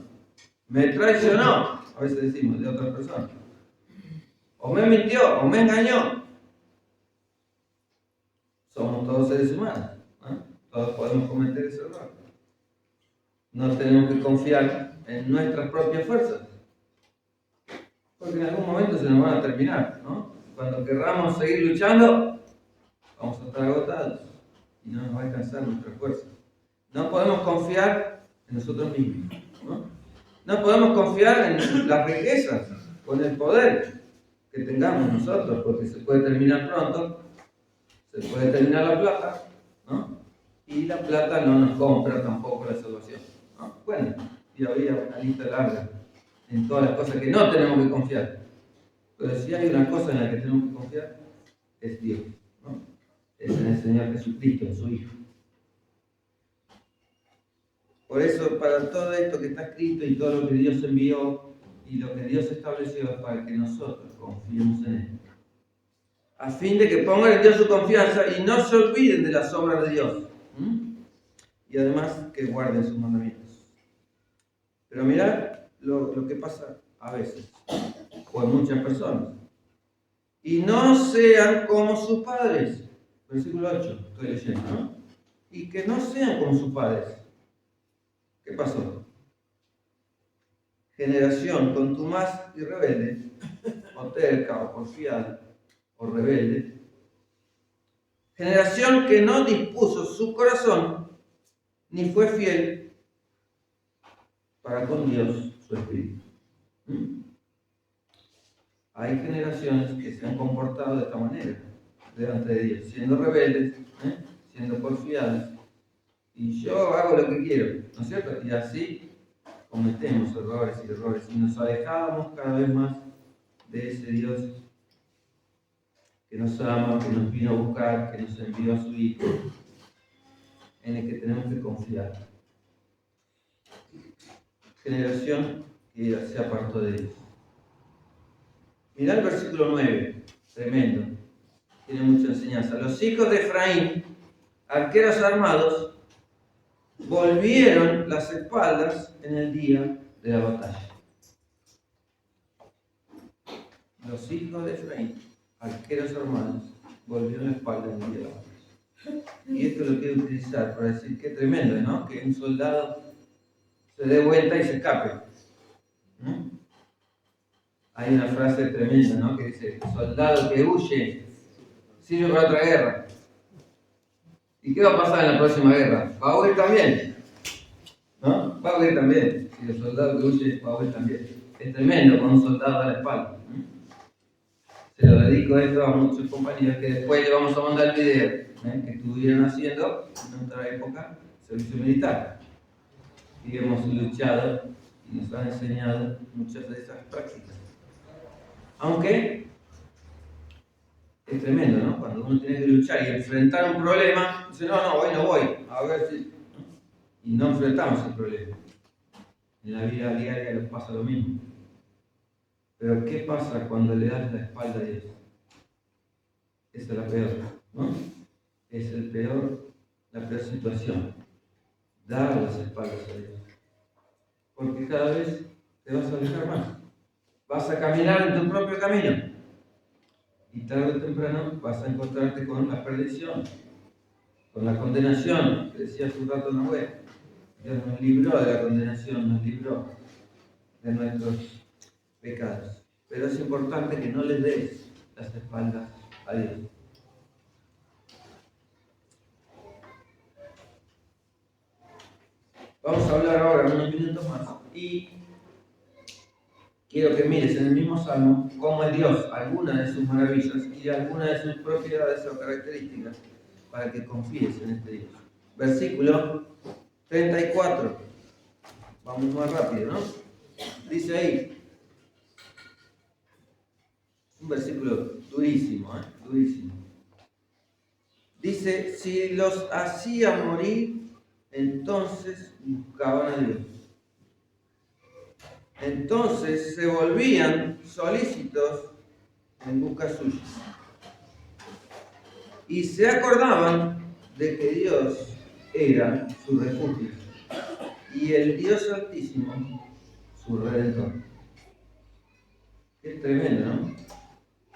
Speaker 3: Me traicionó, a veces decimos, de otra persona. O me mintió, o me engañó. Somos todos seres humanos, ¿no? Todos podemos cometer ese error. No tenemos que confiar en nuestras propias fuerzas, porque en algún momento se nos van a terminar, ¿no? Cuando querramos seguir luchando, vamos a estar agotados y no nos va a alcanzar nuestra fuerza. No podemos confiar en nosotros mismos, ¿no? No podemos confiar en las riquezas o en el poder que tengamos nosotros, porque se puede terminar pronto, se puede terminar la plata, ¿no? Y la plata no nos compra tampoco la salvación, ¿no? Bueno, y había una lista larga en todas las cosas que no tenemos que confiar. Pero si hay una cosa en la que tenemos que confiar, es Dios, ¿no? Es en el Señor Jesucristo, en su Hijo. Por eso, para todo esto que está escrito y todo lo que Dios envió y lo que Dios estableció es para que nosotros confiemos en Él. A fin de que pongan en Dios su confianza y no se olviden de las obras de Dios. Y además que guarden sus mandamientos. Pero mirad lo que pasa a veces, o en muchas personas. Y no sean como sus padres. Versículo 8, estoy leyendo, ¿no? Y que no sean como sus padres. ¿Qué pasó? Generación contumaz y rebelde, o terca, o porfiada, o rebelde. Generación que no dispuso su corazón, ni fue fiel para con Dios su espíritu. Hay generaciones que se han comportado de esta manera delante de Dios, siendo rebeldes, siendo porfiadas, y yo hago lo que quiero, ¿no es cierto? Y así cometemos errores y nos alejamos cada vez más de ese Dios que nos ama, que nos vino a buscar, que nos envió a su Hijo, en el que tenemos que confiar. Generación que se apartó de Dios. Mirá el versículo 9, tremendo, tiene mucha enseñanza. Los hijos de Efraín, arqueros armados, volvieron las espaldas en el día de la batalla. Los hijos de Efraín, arqueros armados, volvieron la espalda en el día de la batalla. Y esto lo quiero utilizar para decir que es tremendo, ¿no? Que un soldado se dé vuelta y se escape. ¿No? Hay una frase tremenda, ¿no? Que dice, soldado que huye sirve para otra guerra. ¿Y qué va a pasar en la próxima guerra? Va a huir también, ¿no? Va a huir también. Si el soldado que huye va a huir también. Es tremendo cuando un soldado da la espalda. Se lo dedico esto a muchos compañeros que después le vamos a mandar el video que estuvieron haciendo en otra época servicio militar. Y hemos luchado y nos han enseñado muchas de esas prácticas. Aunque es tremendo, ¿no? Cuando uno tiene que luchar y enfrentar un problema, dice, no, hoy no voy, a ver si... ¿no? Y no enfrentamos el problema. En la vida diaria nos pasa lo mismo. Pero ¿qué pasa cuando le das la espalda a Dios? Esa es la peor, ¿no? Es la peor situación. Dar las espaldas a Dios. Porque cada vez te vas a alejar más. Vas a caminar en tu propio camino. Y tarde o temprano vas a encontrarte con la perdición, con la condenación, que decía hace un rato Nahuel. Dios nos libró de la condenación, nos libró de nuestros pecados. Pero es importante que no les des las espaldas a Dios. Vamos a hablar ahora unos minutos más y quiero que mires en el mismo Salmo cómo es Dios, algunas de sus maravillas y algunas de sus propiedades o características para que confíes en este Dios. Versículo 34. Vamos más rápido, ¿no? Dice ahí, un versículo durísimo, durísimo. Dice, si los hacía morir, entonces buscaban a Dios. Entonces se volvían solícitos en busca suya. Y se acordaban de que Dios era su refugio. y el Dios Altísimo, su Redentor. Es tremendo, ¿no?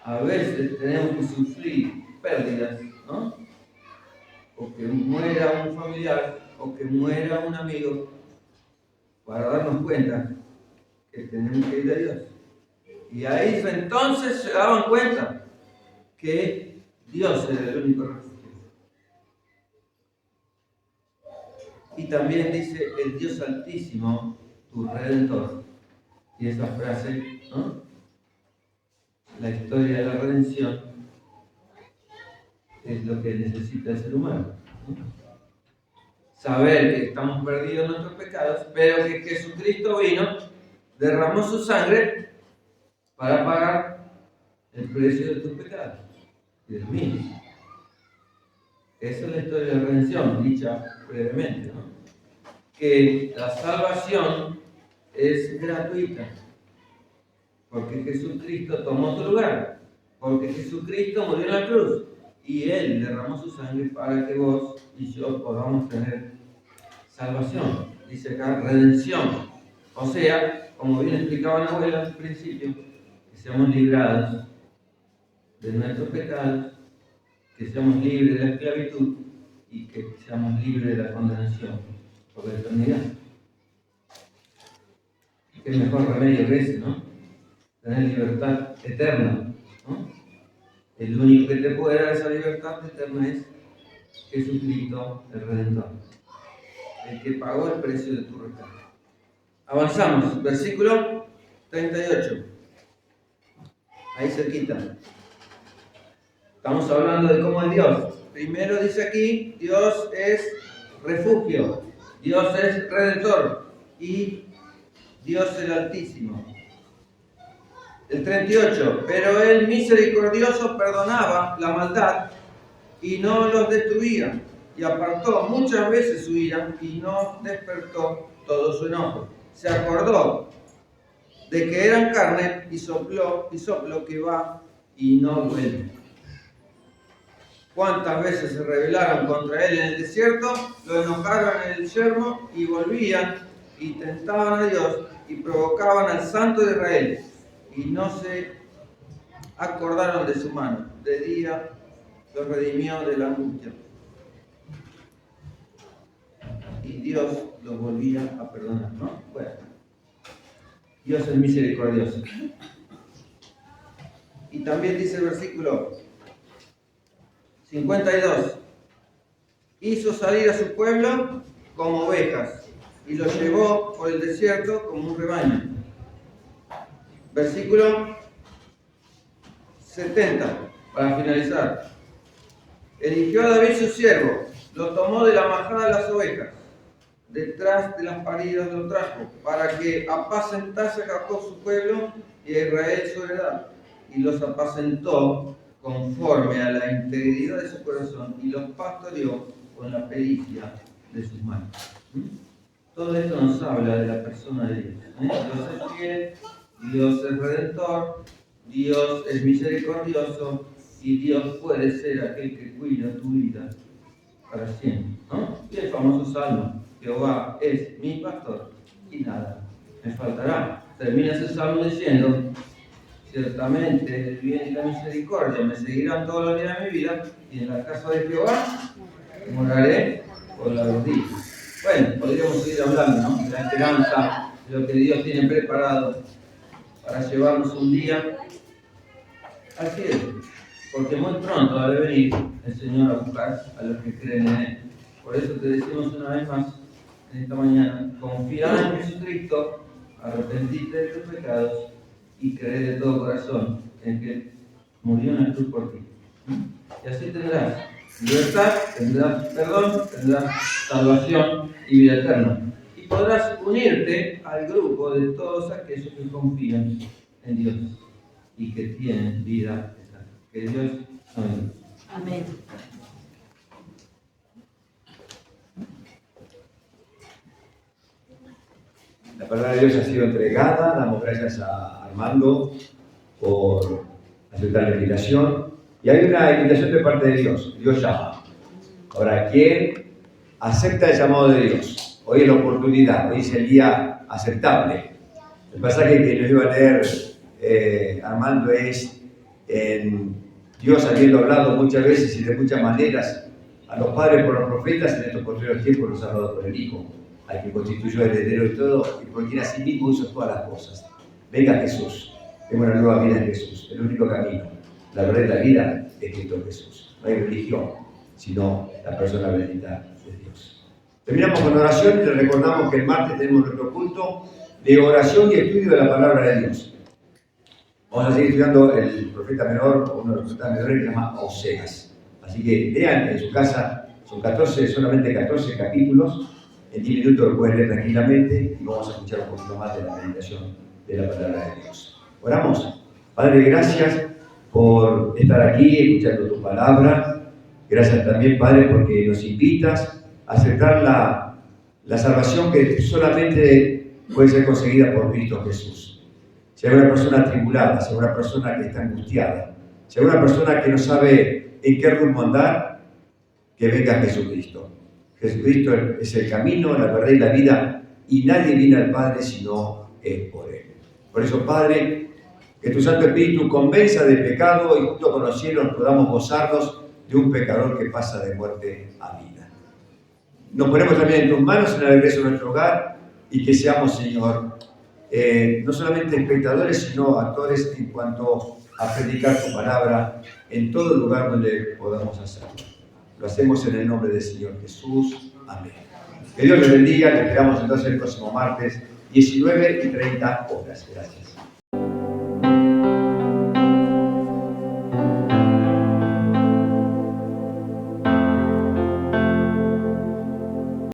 Speaker 3: A veces tenemos que sufrir pérdidas, ¿no? O que muera un familiar, o que muera un amigo, para darnos cuenta que tenemos que ir a Dios. Y ahí entonces se daban cuenta que Dios era el único refugio. Y también dice el Dios Altísimo, tu Redentor. Y esa frase, ¿no? La historia de la redención es lo que necesita el ser humano, ¿no? Saber que estamos perdidos en nuestros pecados, pero que Jesucristo vino, derramó su sangre para pagar el precio de tus pecados y del mío. Esa es la historia de la redención, dicha brevemente, ¿no? Que la salvación es gratuita, porque Jesucristo tomó tu lugar, porque Jesucristo murió en la cruz y Él derramó su sangre para que vos y yo podamos tener salvación. Dice acá, redención. O sea, como bien explicaba la abuela al principio, que seamos librados de nuestros pecados, que seamos libres de la esclavitud y que seamos libres de la condenación por la eternidad. Qué mejor remedio que ese, ¿no? Tener libertad eterna, ¿no? El único que te puede dar esa libertad eterna es Jesucristo, el Redentor, el que pagó el precio de tu rescate. Avanzamos, versículo 38. Ahí cerquita. Estamos hablando de cómo es Dios. Primero dice aquí, Dios es refugio, Dios es Redentor y Dios el Altísimo. El 38, pero Él misericordioso perdonaba la maldad y no los destruía, y apartó muchas veces su ira y no despertó todo su enojo. Se acordó de que eran carne y sopló que va y no vuelve. ¿Cuántas veces se rebelaron contra Él en el desierto? Lo enojaron en el yermo y volvían y tentaban a Dios y provocaban al Santo de Israel. Y no se acordaron de su mano. De día los redimió de la angustia. Y Dios los volvía a perdonar, ¿no? Bueno, Dios es misericordioso. Y también dice el versículo 52. Hizo salir a su pueblo como ovejas y los llevó por el desierto como un rebaño. Versículo 70, para finalizar. Eligió a David su siervo, lo tomó de la majada de las ovejas, detrás de las paridas lo trajo, para que apacentase a Jacob su pueblo y a Israel su heredad. Y los apacentó conforme a la integridad de su corazón y los pastoreó con la pericia de sus manos. Todo esto nos habla de la persona de Dios. Dios es fiel, Dios es redentor, Dios es misericordioso y Dios puede ser aquel que cuida tu vida para siempre, ¿no? Y el famoso salmo, Jehová es mi pastor y nada me faltará. Termina ese salmo diciendo, ciertamente el bien y la misericordia me seguirán todos los días de mi vida y en la casa de Jehová moraré por la rodilla. Bueno, podríamos seguir hablando, ¿no? De la esperanza, de lo que Dios tiene preparado para llevarnos un día al cielo, porque muy pronto ha de venir el Señor a buscar a los que creen en Él. Por eso te decimos una vez más en esta mañana, confía en Jesucristo, arrepentite de tus pecados y cree de todo corazón en que murió en la cruz por ti. Y así tendrás libertad, tendrás perdón, tendrás salvación y vida eterna. Y podrás unirte al grupo de todos aquellos que confían en Dios y que tienen vida eterna. Que Dios nos bendiga.
Speaker 4: Amén.
Speaker 5: La palabra de Dios ha sido entregada, damos gracias a Armando por aceptar la invitación. Y hay una invitación de parte de Dios, Dios llama. Ahora, ¿quién acepta el llamado de Dios? Hoy es la oportunidad, hoy es el día aceptable. El pasaje que nos iba a leer Armando es en Dios habiendo hablado muchas veces y de muchas maneras a los padres por los profetas, en estos posteriores tiempos los ha hablado por el Hijo, al que constituyó el heredero y todo, y por quien asimismo hizo todas las cosas. Venga Jesús, tengo una nueva vida en Jesús, el único camino, la verdad y la vida es Cristo Jesús. No hay religión, sino la persona bendita de Dios. Terminamos con oración y les recordamos que el martes tenemos nuestro culto de oración y estudio de la palabra de Dios. Vamos a seguir estudiando el profeta menor, uno de los profetas menores que se llama Oseas. Así que lean en su casa, son solamente 14 capítulos, en 10 minutos lo pueden leer tranquilamente y vamos a escuchar un poquito más de la meditación de la palabra de Dios. Oramos. Padre, gracias por estar aquí escuchando tu palabra. Gracias también, Padre, porque nos invitas a aceptar la salvación que solamente puede ser conseguida por Cristo Jesús. Si hay una persona atribulada, si hay una persona que está angustiada, si hay una persona que no sabe en qué rumbo andar, que venga Jesucristo. Jesucristo es el camino, la verdad y la vida, y nadie viene al Padre si no es por Él. Por eso, Padre, que tu Santo Espíritu convenza del pecado y junto con los cielos podamos gozarnos de un pecador que pasa de muerte a vida. Nos ponemos también en tus manos en el regreso a nuestro hogar y que seamos, Señor, no solamente espectadores, sino actores en cuanto a predicar tu palabra en todo lugar donde podamos hacerlo. Lo hacemos en el nombre del Señor Jesús. Amén. Que Dios les bendiga. Les esperamos entonces el próximo martes, 19:30 horas. Gracias.